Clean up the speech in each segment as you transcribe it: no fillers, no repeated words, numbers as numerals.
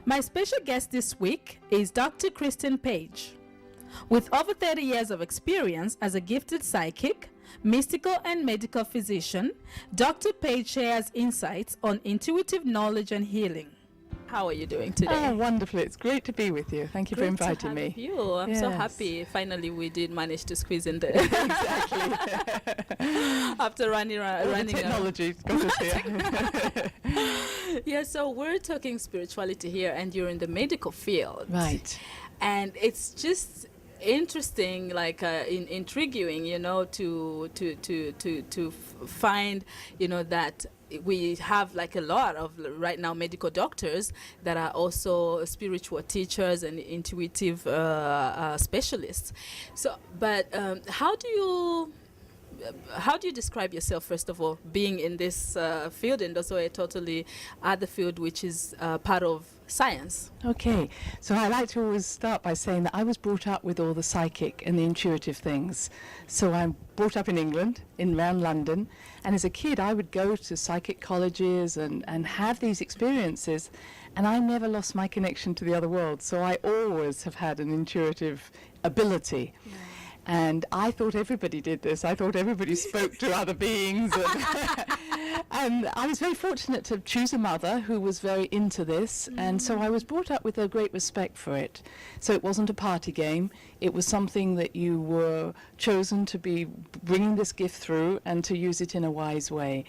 My special guest this week is Dr. Kristen Page. With over 30 years of experience as a gifted psychic, mystical and medical physician, Dr. Page shares insights on intuitive knowledge and healing. How are you doing today? Oh, wonderfully. It's great to be with you. Thank you for inviting me. You. I'm so happy. Finally, we did manage to squeeze in there. Exactly. After running technology got us here. Yeah, so we're talking spirituality here, and you're in the medical field. Right. And it's just interesting, like intriguing, to find, that we have like a lot of right now medical doctors that are also spiritual teachers and intuitive specialists. So, but how do you describe yourself, first of all, being in this field and also a totally other field which is part of science? Okay, so I like to always start by saying that I was brought up with all the psychic and the intuitive things. So I'm brought up in England, around London, and as a kid I would go to psychic colleges and have these experiences, and I never lost my connection to the other world. So I always have had an intuitive ability. Yeah. And I thought everybody did this. I thought everybody spoke to other beings. And I was very fortunate to choose a mother who was very into this. And so I was brought up with a great respect for it. So it wasn't a party game. It was something that you were chosen to be bringing this gift through and to use it in a wise way.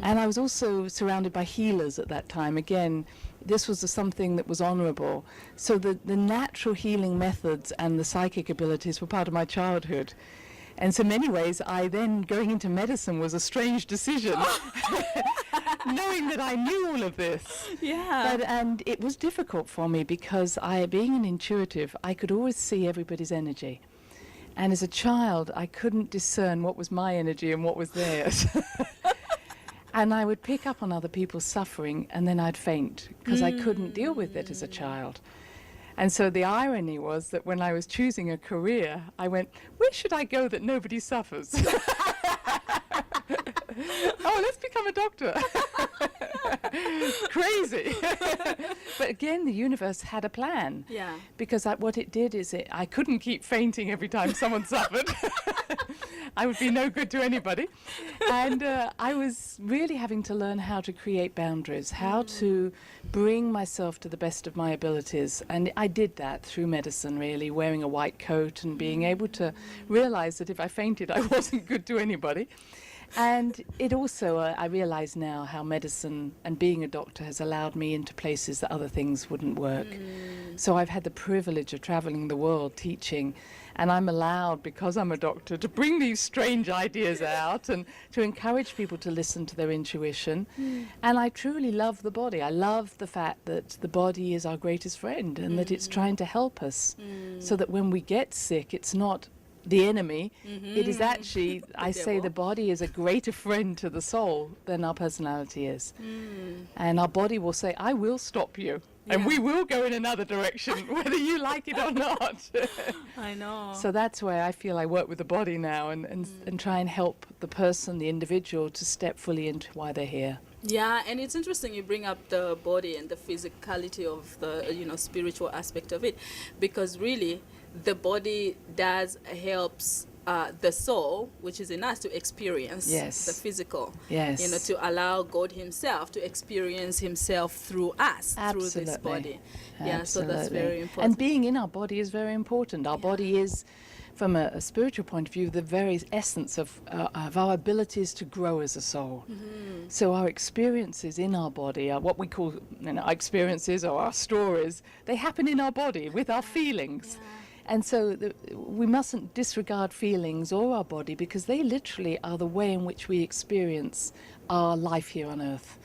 And I was also surrounded by healers at that time. Again, this was something that was honorable. So the natural healing methods and the psychic abilities were part of my childhood. And so in many ways, I then, going into medicine was a strange decision, knowing that I knew all of this. Yeah. And it was difficult for me because being an intuitive, I could always see everybody's energy. And as a child, I couldn't discern what was my energy and what was theirs. And I would pick up on other people's suffering, and then I'd faint because I couldn't deal with it as a child. And so the irony was that when I was choosing a career, I went, where should I go that nobody suffers? Oh, let's become a doctor. Crazy. But again, the universe had a plan. Yeah. Because what it did is I couldn't keep fainting every time someone suffered. I would be no good to anybody. And I was really having to learn how to create boundaries, how to bring myself to the best of my abilities. And I did that through medicine, really, wearing a white coat and being able to realize that if I fainted, I wasn't good to anybody. And it also, I realize now how medicine and being a doctor has allowed me into places that other things wouldn't work. So I've had the privilege of traveling the world teaching, and I'm allowed, because I'm a doctor, to bring these strange ideas out and to encourage people to listen to their intuition. And I truly love the body. I love the fact that the body is our greatest friend and that it's trying to help us so that when we get sick, it's not the enemy. It is actually, I say the body is a greater friend to the soul than our personality is. And our body will say, I will stop you. Yeah. And we will go in another direction, whether you like it or not. I know. So that's where I feel I work with the body now and try and help the person, the individual, to step fully into why they're here. Yeah, and it's interesting you bring up the body and the physicality of the spiritual aspect of it, because really the body helps the soul, which is in us, to experience the physical. Yes. To allow God Himself to experience Himself through us, through this body. Yeah, Absolutely. so that's very important. And being in our body is very important. Our body is, from a spiritual point of view, the very essence of our abilities to grow as a soul. So our experiences in our body are what we call our experiences or our stories. They happen in our body with our feelings. Yeah. And so we mustn't disregard feelings or our body, because they literally are the way in which we experience our life here on earth.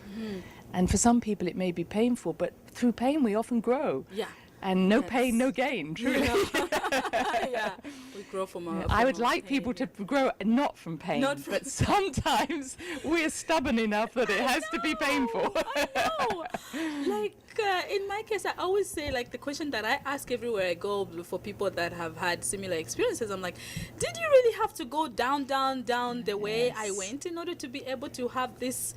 And for some people it may be painful, but through pain we often grow. Yeah. And no pain, no gain, truly. Yeah, we grow from our I would like people to grow not from pain, but sometimes we're stubborn enough that it has to be painful. I know. Like, in my case, I always say, like, the question that I ask everywhere I go for people that have had similar experiences, I'm like, did you really have to go down the way I Yes. went in order to be able to have this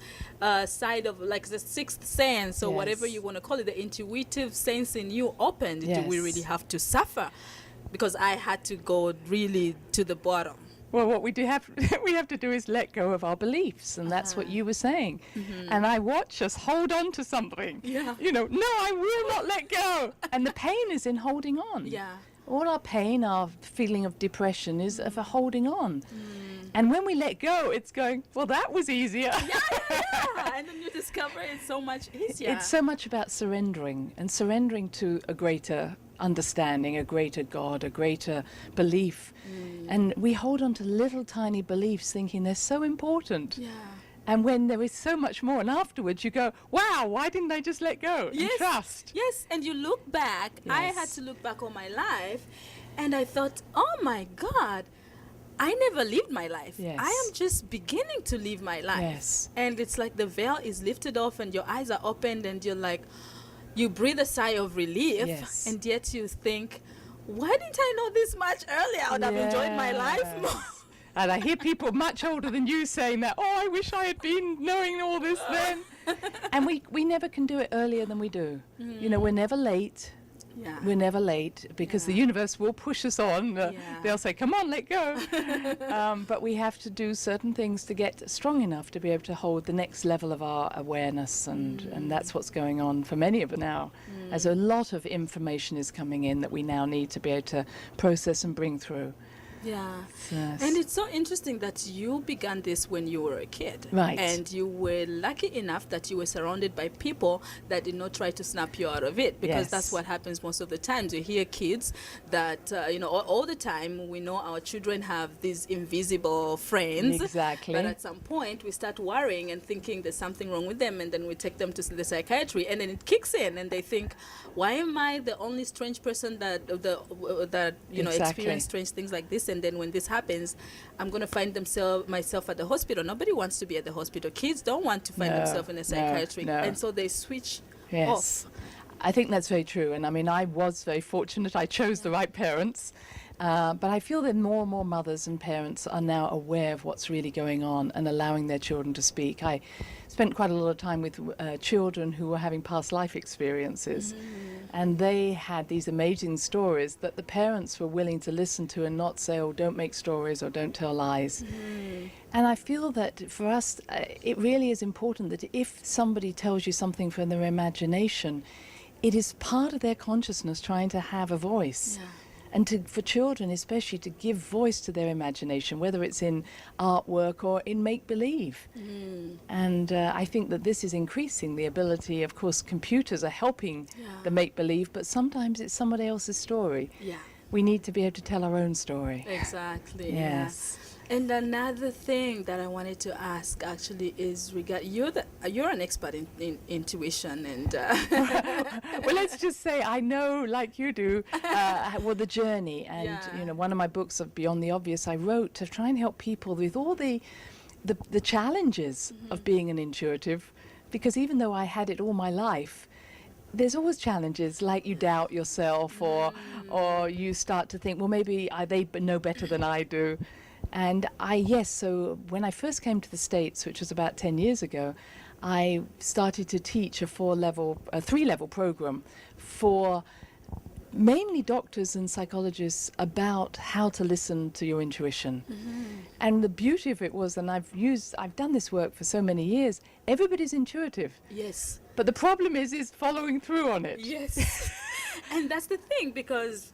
side of, like, the sixth sense, or whatever Yes. you want to call it, the intuitive sense in you opened? Do we Yes. really have to suffer? Because I had to go really to the bottom. Well, what we have to do is let go of our beliefs, and that's what you were saying. And I watch us hold on to something. Yeah. You know, no, I will not let go. And the pain is in holding on. Yeah. All our pain, our feeling of depression is of a holding on. And when we let go, it's going, well, that was easier. Yeah. And then you discover it's so much easier. It's so much about surrendering, and surrendering to a greater understanding, a greater God, a greater belief. And we hold on to little tiny beliefs thinking they're so important. Yeah. And when there is so much more, and afterwards you go, wow, why didn't I just let go and trust? Yes, and you look back. I had Yes. to look back on my life, and I thought, oh my God, I never lived my life. Yes. I am just beginning to live my life. Yes. And it's like the veil is lifted off, and your eyes are opened, and you're like, you breathe a sigh of relief, Yes. and yet you think, why didn't I know this much earlier? I would have enjoyed my life more. Yes. And I hear people much older than you saying that, oh, I wish I had been knowing all this then. And we never can do it earlier than we do. You know, we're never late. Yeah. We're never late because the universe will push us on. Yeah. They'll say, come on, let go. But we have to do certain things to get strong enough to be able to hold the next level of our awareness. And that's what's going on for many of us now. As a lot of information is coming in that we now need to be able to process and bring through. Yeah. Yes. And it's so interesting that you began this when you were a kid. Right. And you were lucky enough that you were surrounded by people that did not try to snap you out of it, because that's Yes. what happens most of the times. You hear kids that, all the time, we know our children have these invisible friends. Exactly. But at some point, we start worrying and thinking there's something wrong with them, and then we take them to the psychiatry, and then it kicks in, and they think, why am I the only strange person that Exactly. experience strange things like this? And then when this happens, I'm going to find myself at the hospital. Nobody wants to be at the hospital. Kids don't want to find themselves in a psychiatric. no. And so they switch Yes. off. I think that's very true. And I mean, I was very fortunate. I chose the right parents. But I feel that more and more mothers and parents are now aware of what's really going on and allowing their children to speak. I spent quite a lot of time with children who were having past life experiences. And they had these amazing stories that the parents were willing to listen to and not say, oh, don't make stories or don't tell lies. And I feel that for us, it really is important that if somebody tells you something from their imagination, it is part of their consciousness trying to have a voice. Yeah. And for children especially, to give voice to their imagination, whether it's in artwork or in make-believe. And I think that this is increasing the ability. Of course, computers are helping the make-believe, but sometimes it's somebody else's story. Yeah. We need to be able to tell our own story. Exactly. Yes. Yeah. And another thing that I wanted to ask actually is you're an expert in intuition and Well, let's just say I know, like you do, the journey. And, Yeah. one of my books of Beyond the Obvious I wrote to try and help people with all the challenges of being an intuitive, because even though I had it all my life, there's always challenges, like you doubt yourself or you start to think, well, maybe they know better than I do. And so when I first came to the States, which was about 10 years ago, I started to teach a 3-level program for mainly doctors and psychologists about how to listen to your intuition. And the beauty of it was, and I've done this work for so many years, everybody's intuitive. yes. But the problem is following through on it. Yes. And that's the thing, because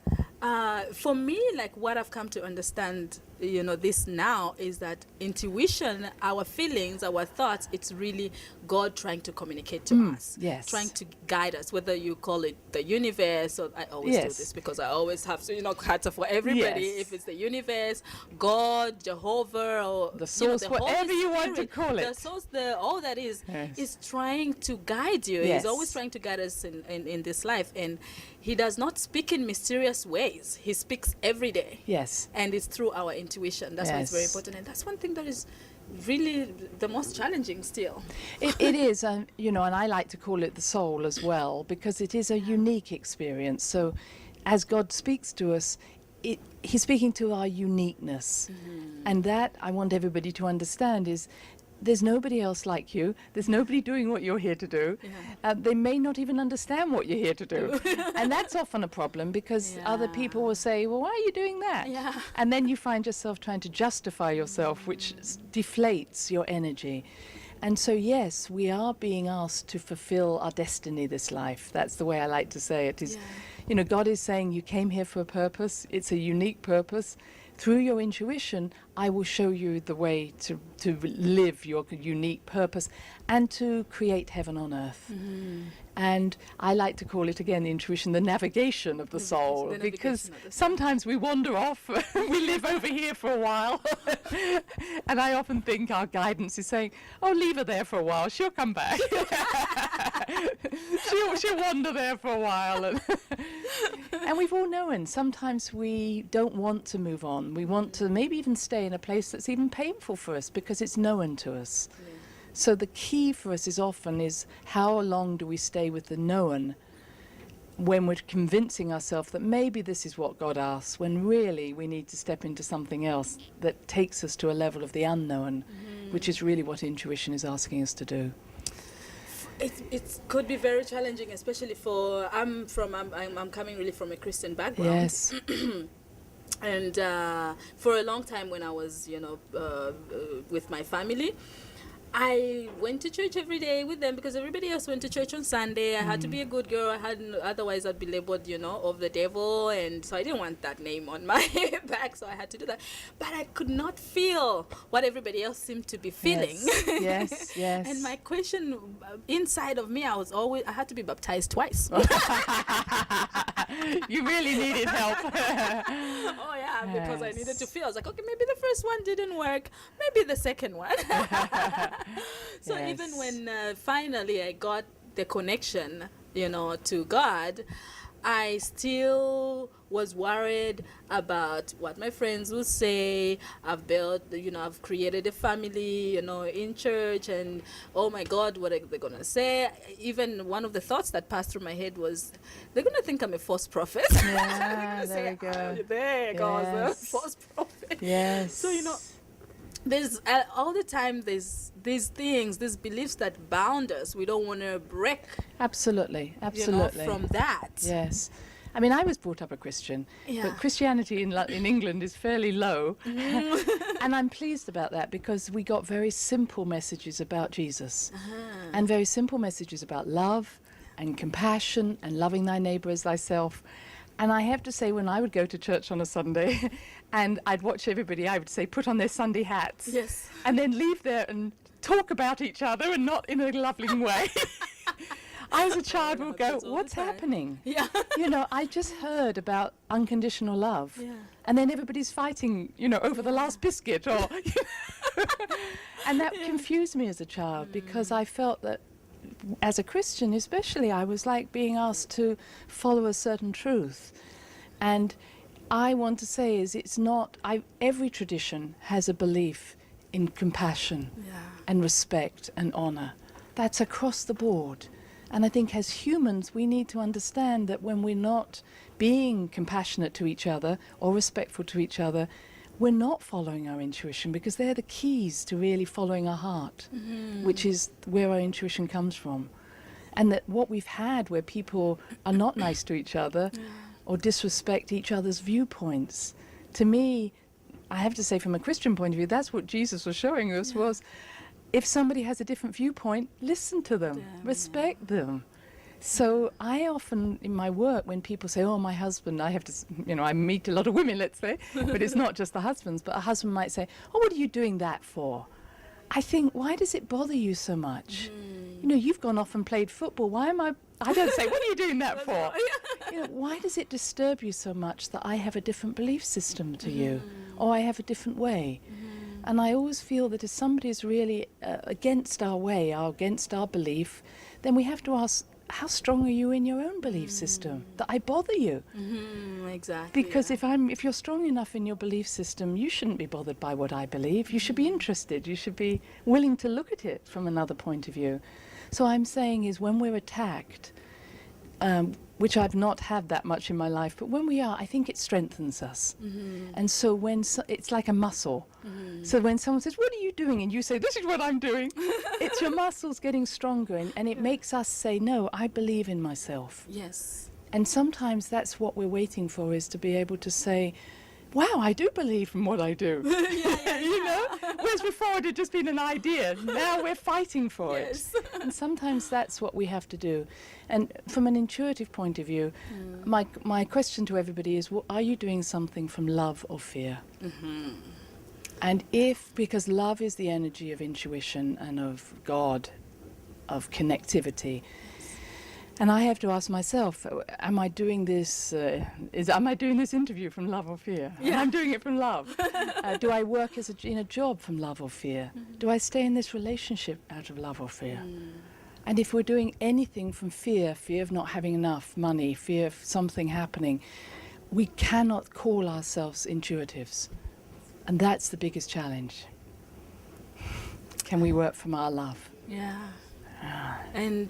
for me, like, what I've come to understand, this now is that intuition, our feelings, our thoughts, it's really God trying to communicate to us. yes. Trying to guide us, whether you call it the universe, or I always do Yes. this because I always have to, cater for everybody. Yes. If it's the universe, God, Jehovah, or The source, the Holy whatever you want to Spirit, call it. The source, all that is Yes. trying to guide you. Yes. He's always trying to guide us in this life, and he does not speak in mysterious ways. He speaks every day. Yes. And it's through our intuition. That's why it's very Yes. important. And that's one thing that is really the most challenging still. It is, you know, and I like to call it the soul as well, because it is a unique experience. So as God speaks to us, he's speaking to our uniqueness. And that I want everybody to understand is there's nobody else like you. There's nobody doing what you're here to do. They may not even understand what you're here to do. And that's often a problem, because other people will say, well, why are you doing that? And then you find yourself trying to justify yourself, which deflates your energy. And so, yes, we are being asked to fulfill our destiny this life. That's the way I like to say it. Is, you know, God is saying you came here for a purpose. It's a unique purpose. Through your intuition, I will show you the way to live your unique purpose and to create heaven on earth. And I like to call it, again, the intuition, the navigation of the soul, because sometimes we wander off. We live over here for a while. And I often think our guidance is saying, oh, leave her there for a while. She'll come back. she'll wander there for a while. And we've all known sometimes we don't want to move on. We want to maybe even stay in a place that's even painful for us because it's known to us. So the key for us is often how long do we stay with the known when we're convincing ourselves that maybe this is what God asks, when really we need to step into something else that takes us to a level of the unknown, which is really what intuition is asking us to do. It could be very challenging, especially for I'm coming really from a Christian background. Yes. And for a long time when I was, with my family, I went to church every day with them because everybody else went to church on Sunday. I had to be a good girl. Otherwise I'd be labeled, of the devil. And so I didn't want that name on my back, so I had to do that. But I could not feel what everybody else seemed to be feeling. Yes. And my question inside of me, I had to be baptized twice. You really needed help. Oh yeah, because I needed to feel. I was like, okay, maybe the first one didn't work. Maybe the second one. So even when finally I got the connection, to God, I still was worried about what my friends would say. I've created a family, in church, and oh my God, what are they gonna say? Even one of the thoughts that passed through my head was, they're gonna think I'm a false prophet. Yeah, there you go. Oh, there goes a false prophet. Yes. So there's all the time there's these beliefs that bound us. We don't want to break. Absolutely. From that. Yes. I mean, I was brought up a Christian, but Christianity in England is fairly low. And I'm pleased about that because we got very simple messages about Jesus and very simple messages about love and compassion and loving thy neighbour as thyself. And I have to say, when I would go to church on a Sunday and I'd watch everybody, I would say, put on their Sunday hats. Yes. And then leave there and talk about each other and not in a loving way. I, as a child, would go, what's happening? Yeah. I just heard about unconditional love. Yeah. And then everybody's fighting, over the last biscuit. And that confused me as a child because I felt that as a Christian especially, I was like being asked to follow a certain truth. And I want to say every tradition has a belief in compassion and respect and honor. That's across the board. And I think as humans, we need to understand that when we're not being compassionate to each other or respectful to each other, we're not following our intuition, because they're the keys to really following our heart, which is where our intuition comes from. And that what we've had where people are not nice to each other or disrespect each other's viewpoints, to me, I have to say from a Christian point of view, that's what Jesus was showing us was, if somebody has a different viewpoint, listen to them, respect them. So I often, in my work, when people say, oh, my husband, I have to, I meet a lot of women, let's say, but it's not just the husbands, but a husband might say, oh, what are you doing that for? I think, why does it bother you so much? You've gone off and played football. I don't say, what are you doing that for? Why does it disturb you so much that I have a different belief system to you, or I have a different way? And I always feel that if somebody is really against our way, or against our belief, then we have to ask, how strong are you in your own belief system that I bother you? Exactly. Because if you're strong enough in your belief system, you shouldn't be bothered by what I believe. You should be interested. You should be willing to look at it from another point of view. So I'm saying is when we're attacked, which I've not had that much in my life, but when we are, I think it strengthens us. And so when it's like a muscle. So when someone says, "What are you doing?" and you say, "This is what I'm doing," it's your muscles getting stronger, and it makes us say, "No, I believe in myself." Yes. And sometimes that's what we're waiting for, is to be able to say, "Wow, I do believe in what I do." You know? Whereas before it had just been an idea. Now we're fighting for it. And sometimes that's what we have to do. And from an intuitive point of view, my question to everybody is, are you doing something from love or fear? And because love is the energy of intuition and of God, of connectivity, and I have to ask myself, am I doing this interview from love or fear? Yeah. And I'm doing it from love. Do I work in a job from love or fear? Do I stay in this relationship out of love or fear? And if we're doing anything from fear of not having enough money, fear of something happening, we cannot call ourselves intuitives. And that's the biggest challenge. Can we work from our love? Yeah. And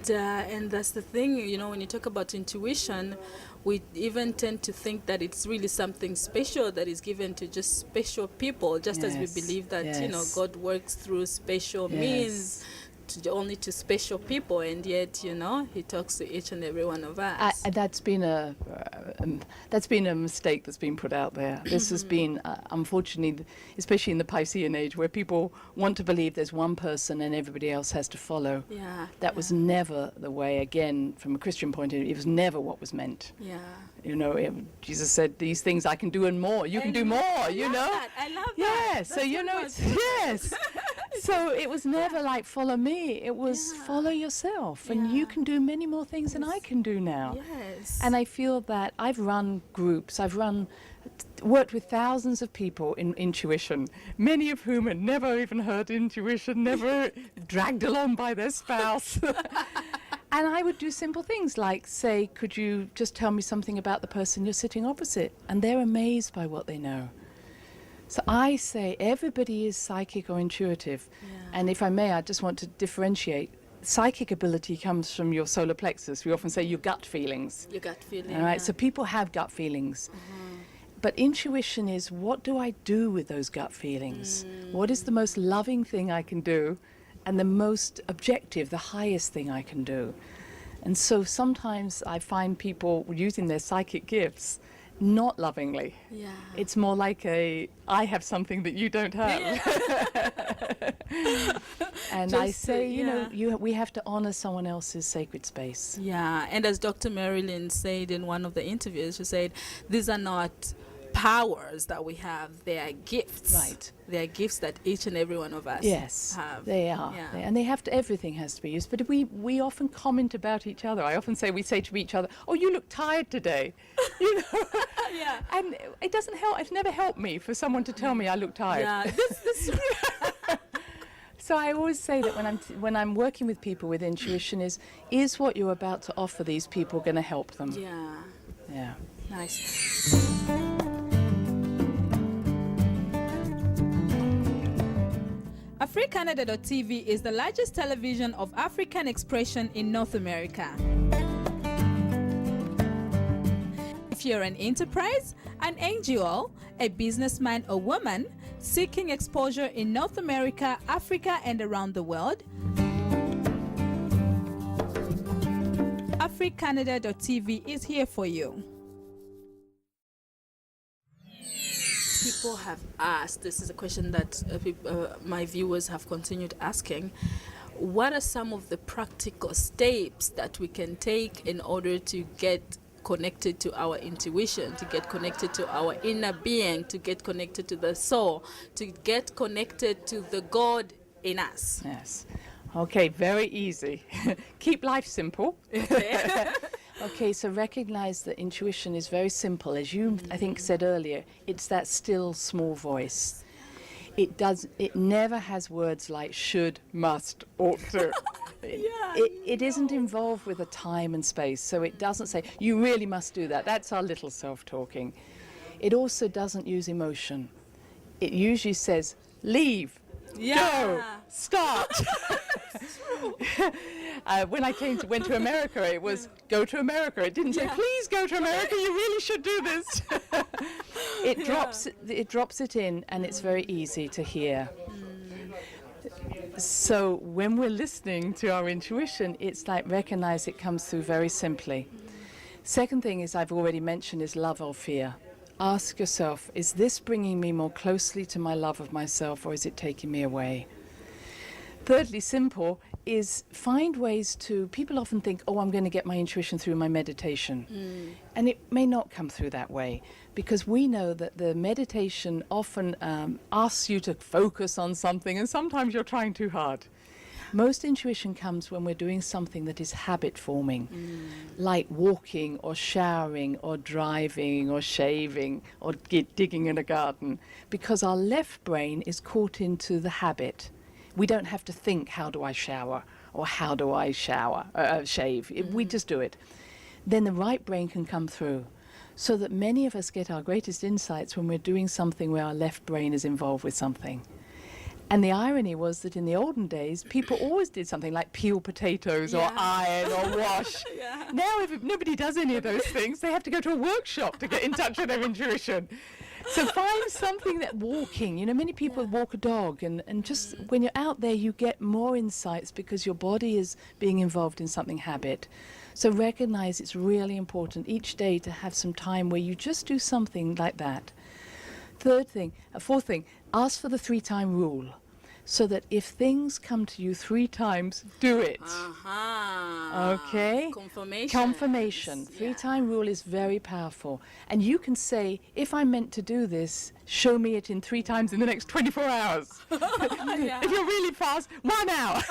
that's the thing, you know, when you talk about intuition, we even tend to think that it's really something special that is given to just special people, just as we believe that, you know, God works through special means only to special people, and yet, you know, he talks to each and every one of us. That's been a mistake that's been put out there. This has been, unfortunately, especially in the Piscean age, where people want to believe there's one person and everybody else has to follow. That was never the way. Again, from a Christian point of view, it was never what was meant. You know, Jesus said, "These things I can do and more. You can do more." You know. I love that. Yeah. So you know, yes. So it was never like follow me. It was follow yourself, and you can do many more things than I can do now. Yes. And I feel that I've run groups. I've worked with thousands of people in intuition, many of whom had never even heard intuition, never dragged along by their spouse. And I would do simple things like say, "Could you just tell me something about the person you're sitting opposite?" And they're amazed by what they know. So I say everybody is psychic or intuitive. And if I may, I just want to differentiate. Psychic ability comes from your solar plexus. We often say your gut feelings. Your gut feeling. All right, so people have gut feelings. But intuition is, what do I do with those gut feelings? What is the most loving thing I can do, and the most objective, the highest thing I can do? And so sometimes I find people using their psychic gifts not lovingly. It's more like I have something that you don't have. And I say, you know, we have to honor someone else's sacred space. And as Dr. Marilyn said in one of the interviews, she said, these are not powers that we have, they are gifts. Right. They are gifts that each and every one of us have. They are. And they have to, everything has to be used. But we often comment about each other. I often say, we say to each other, "Oh, you look tired today." You know? And it doesn't help. It's never helped me for someone to tell me I look tired. So I always say that when I'm working with people with intuition is what you're about to offer these people going to help them? Yeah. Nice. AfriCanada.tv is the largest television of African expression in North America. If you're an enterprise, an NGO, a businessman or woman seeking exposure in North America, Africa, and around the world, AfriCanada.tv is here for you. People have asked, this is a question that my viewers have continued asking, what are some of the practical steps that we can take in order to get connected to our intuition, to get connected to our inner being, to get connected to the soul, to get connected to the God in us? Yes. Okay, very easy. Keep life simple. Okay, so recognize that intuition is very simple. As you, I think, said earlier, it's that still small voice. It never has words like should, must, ought to. It isn't involved with a time and space, so it doesn't say, you really must do that. That's our little self-talking. It also doesn't use emotion. It usually says, leave, go, start. When I went to America, it was go to America. It didn't say, please go to America, you really should do this. It drops it in, and it's very easy to hear. So when we're listening to our intuition, it's like recognize it comes through very simply. Second thing is, I've already mentioned, is love or fear. Ask yourself, is this bringing me more closely to my love of myself, or is it taking me away? Thirdly, simple, is find ways to, people often think, oh, I'm going to get my intuition through my meditation. And it may not come through that way, because we know that the meditation often asks you to focus on something, and sometimes you're trying too hard. Most intuition comes when we're doing something that is habit forming, like walking or showering or driving or shaving or digging in a garden, because our left brain is caught into the habit. We don't have to think, how do I shower or how do I shave? We just do it. Then the right brain can come through, so that many of us get our greatest insights when we're doing something where our left brain is involved with something. And the irony was that in the olden days, people always did something like peel potatoes or iron or wash. Now nobody does any of those things. They have to go to a workshop to get in touch with their intuition. So find something that walking, many people walk a dog, and just when you're out there, you get more insights because your body is being involved in something habit. So recognize it's really important each day to have some time where you just do something like that. Fourth thing, ask for the 3-time rule, so that if things come to you 3 times, do it. Okay? Confirmation. 3-time rule is very powerful. And you can say, if I'm meant to do this, show me it in 3 times in the next 24 hours. If you're really fast, 1 hour.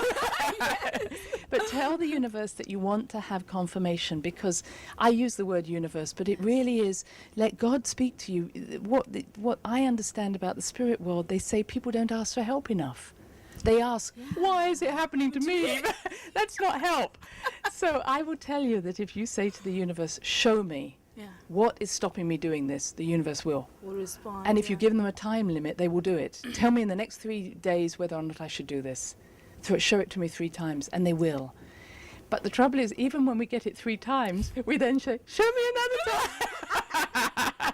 But tell the universe that you want to have confirmation, because I use the word universe, but it really is, let God speak to you. What I understand about the spirit world, they say people don't ask for help enough. They ask, why is it happening to me? That's not help. So I will tell you that if you say to the universe, show me what is stopping me doing this, the universe will respond. And if you give them a time limit, they will do it. Tell me in the next 3 days whether or not I should do this. Show it to me 3 times, and they will. But the trouble is, even when we get it 3 times, we then say, show me another time.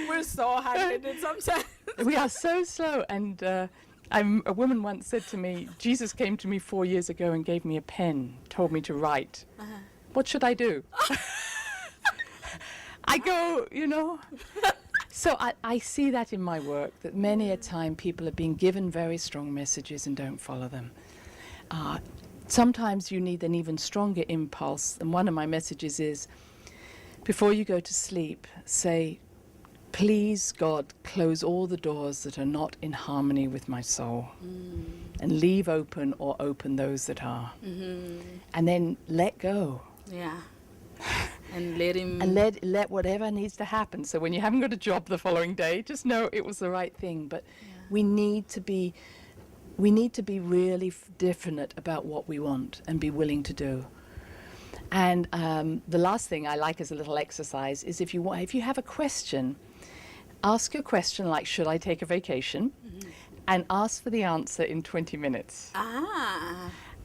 We're so hard-headed sometimes. We are so slow. And a woman once said to me, Jesus came to me 4 years ago and gave me a pen, told me to write. What should I do? I go, So I see that in my work, that many a time people are being given very strong messages and don't follow them. Sometimes you need an even stronger impulse, and one of my messages is, before you go to sleep, say, please, God, close all the doors that are not in harmony with my soul, and leave open or open those that are. And then let go. And let him... And let whatever needs to happen. So when you haven't got a job the following day, just know it was the right thing. But we need to be really definite about what we want and be willing to do. And the last thing I like as a little exercise is, if you have a question, ask a question like, should I take a vacation? And ask for the answer in 20 minutes.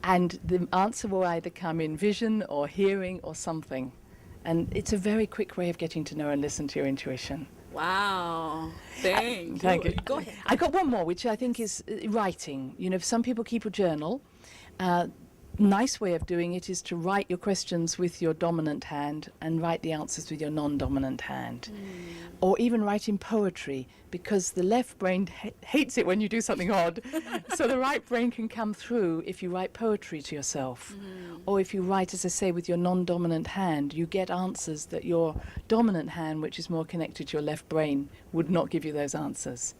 And the answer will either come in vision or hearing or something. And it's a very quick way of getting to know and listen to your intuition. Wow. Thank you. Go ahead. I got one more, which I think is writing. Some people keep a journal. Nice way of doing it is to write your questions with your dominant hand and write the answers with your non-dominant hand. Or even write in poetry, because the left brain hates it when you do something odd. So the right brain can come through if you write poetry to yourself. Or if you write, as I say, with your non-dominant hand, you get answers that your dominant hand, which is more connected to your left brain, would not give you those answers.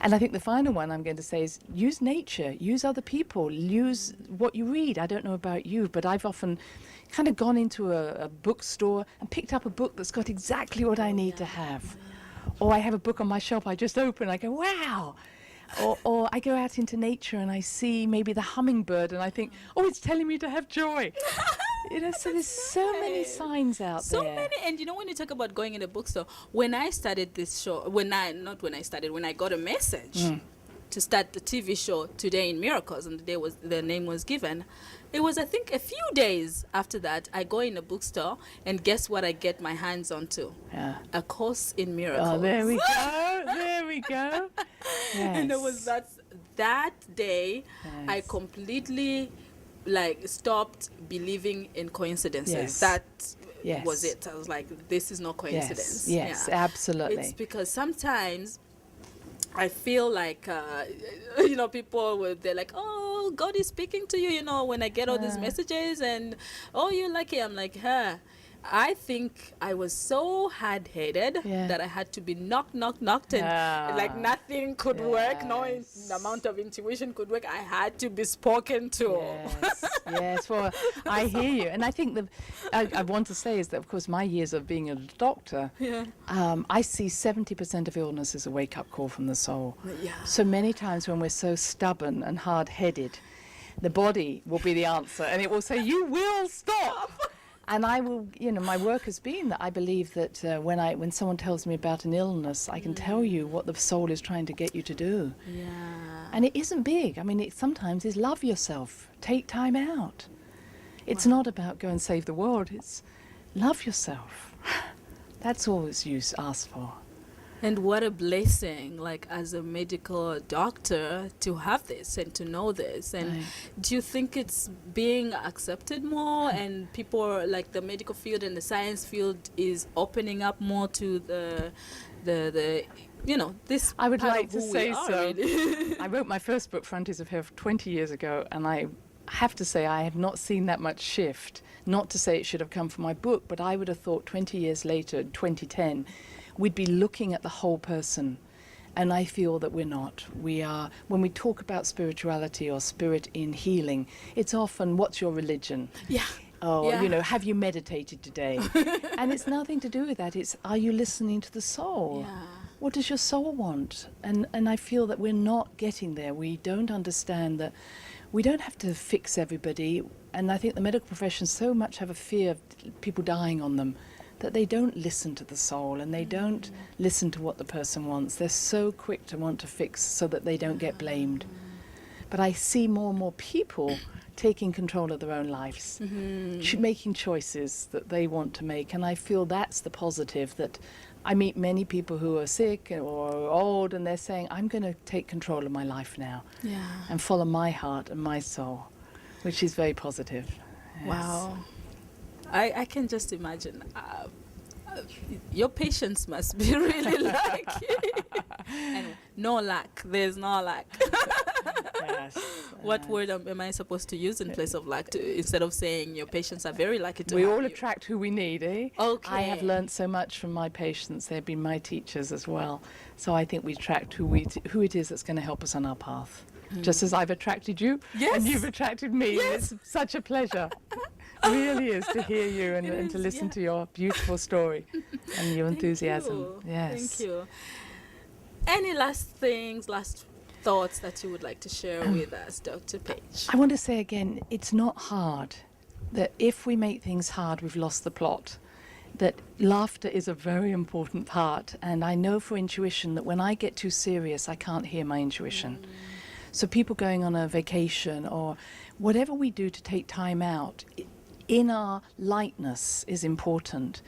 And I think the final one I'm going to say is, use nature, use other people, use what you read. I don't know about you, but I've often kind of gone into a bookstore and picked up a book that's got exactly what I need to have. Or I have a book on my shelf I just open, I go, wow. Or I go out into nature and I see maybe the hummingbird and I think, oh, it's telling me to have joy. So there's so many signs out there. So many. And when you talk about going in a bookstore, when I started this show, when I got a message to start the TV show Today in Miracles, and the name was given, it was, I think, a few days after that, I go in a bookstore, and guess what I get my hands onto? Yeah. A Course in Miracles. Oh, there we go. There we go. Yes. And it was that day, Yes. I completely stopped believing in coincidences. Yes. That Yes. was it. I was like, this is no coincidence. Yes, Yeah. absolutely. It's because sometimes I feel like, people they're like, oh, God is speaking to you, when I get all these messages and, oh, you're lucky. I'm like, I think I was so hard-headed that I had to be knocked and like nothing could work. No amount of intuition could work. I had to be spoken to. Yes. Well, I hear you. And I think I want to say is that, of course, my years of being a doctor, I see 70% of illness as a wake-up call from the soul. Yeah. So many times when we're so stubborn and hard-headed, the body will be the answer and it will say, you will stop. And I will, my work has been that I believe that when someone tells me about an illness, I can tell you what the soul is trying to get you to do. Yeah. And it isn't big. I mean, it sometimes is love yourself. Take time out. It's not about go and save the world. It's love yourself. That's all you ask for. And what a blessing, as a medical doctor, to have this and to know this. And do you think it's being accepted more, and people like the medical field and the science field is opening up more to the this? I would part like of to who we say are, so. really. I wrote my first book, Frontiers of Health, 20 years ago, and I have to say I have not seen that much shift. Not to say it should have come from my book, but I would have thought 20 years later, 2010, we'd be looking at the whole person. And I feel that we're not. We are, when we talk about spirituality or spirit in healing, it's often, what's your religion? Yeah. Oh, Yeah. have you meditated today? And it's nothing to do with that. It's, are you listening to the soul? Yeah. What does your soul want? And I feel that we're not getting there. We don't understand that we don't have to fix everybody. And I think the medical profession so much have a fear of people dying on them, that they don't listen to the soul and they don't listen to what the person wants. They're so quick to want to fix so that they don't get blamed. But I see more and more people taking control of their own lives, making choices that they want to make. And I feel that's the positive, that I meet many people who are sick or old and they're saying, I'm going to take control of my life now and follow my heart and my soul, which is very positive. Yes. Wow. I can just imagine. Your patience must be really and no lack. There's no lack. Yes. What word am I supposed to use in place of lack instead of saying your patients are very lucky to We have all you? attract who we need, eh? Okay. I have learned so much from my patients. They've been my teachers as well. So I think we attract who it is that's going to help us on our path. Just as I've attracted you, Yes. and you've attracted me. Yes. It's such a pleasure. Really is to hear you and to listen to your beautiful story and your enthusiasm. Thank you. Yes. Thank you. Any last thoughts that you would like to share with us, Dr. Page? I want to say again, it's not hard. That if we make things hard, we've lost the plot. That laughter is a very important part. And I know for intuition that when I get too serious, I can't hear my intuition. So people going on a vacation or whatever we do to take time out, in our lightness is important.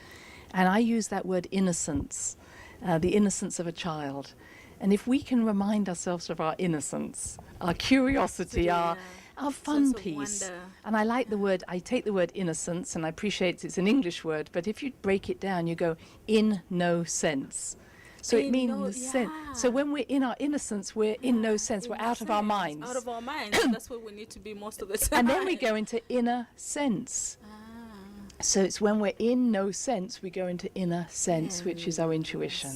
And I use that word innocence, the innocence of a child. And if we can remind ourselves of our innocence, our curiosity, our fun Sense of piece. wonder. And I take the word innocence, and I appreciate it's an English word, but if you break it down, you go, in no sense. So it In means no- sense. yeah. So when we're in our innocence, we're in no sense. We're out of our minds. Out of our minds. That's where we need to be most of the time. And then we go into inner sense. So it's when we're in no sense, we go into inner sense, which is our intuition.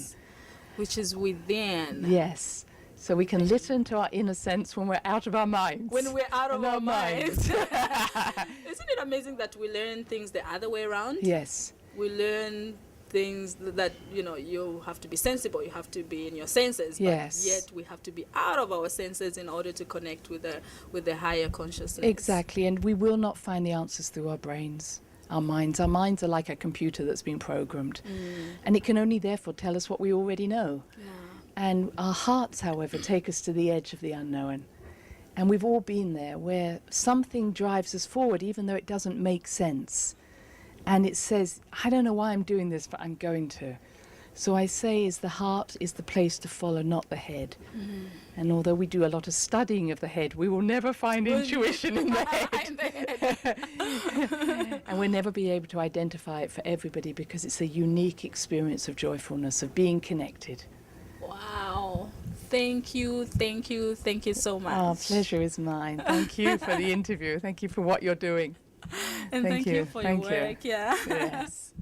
Which is within. Yes. So we can listen to our inner sense when we're out of our minds. When we're out of In our minds. Isn't it amazing that we learn things the other way around? Yes. We learn things that, you know, you have to be sensible, you have to be in your senses, Yes. but yet we have to be out of our senses in order to connect with the higher consciousness. Exactly, and we will not find the answers through our brains, our minds. Our minds are like a computer that's been programmed, and it can only therefore tell us what we already know. Yeah. And our hearts, however, take us to the edge of the unknown. And we've all been there, where something drives us forward even though it doesn't make sense. And it says, I don't know why I'm doing this, but I'm going to. So I say is the heart is the place to follow, not the head. And although we do a lot of studying of the head, we will never find intuition in the head. And we'll never be able to identify it for everybody, because it's a unique experience of joyfulness, of being connected. Wow. Thank you so much. Our pleasure is mine. Thank you for the interview. Thank you for what you're doing. And thank you for Thank your you. work. Yeah. Yes.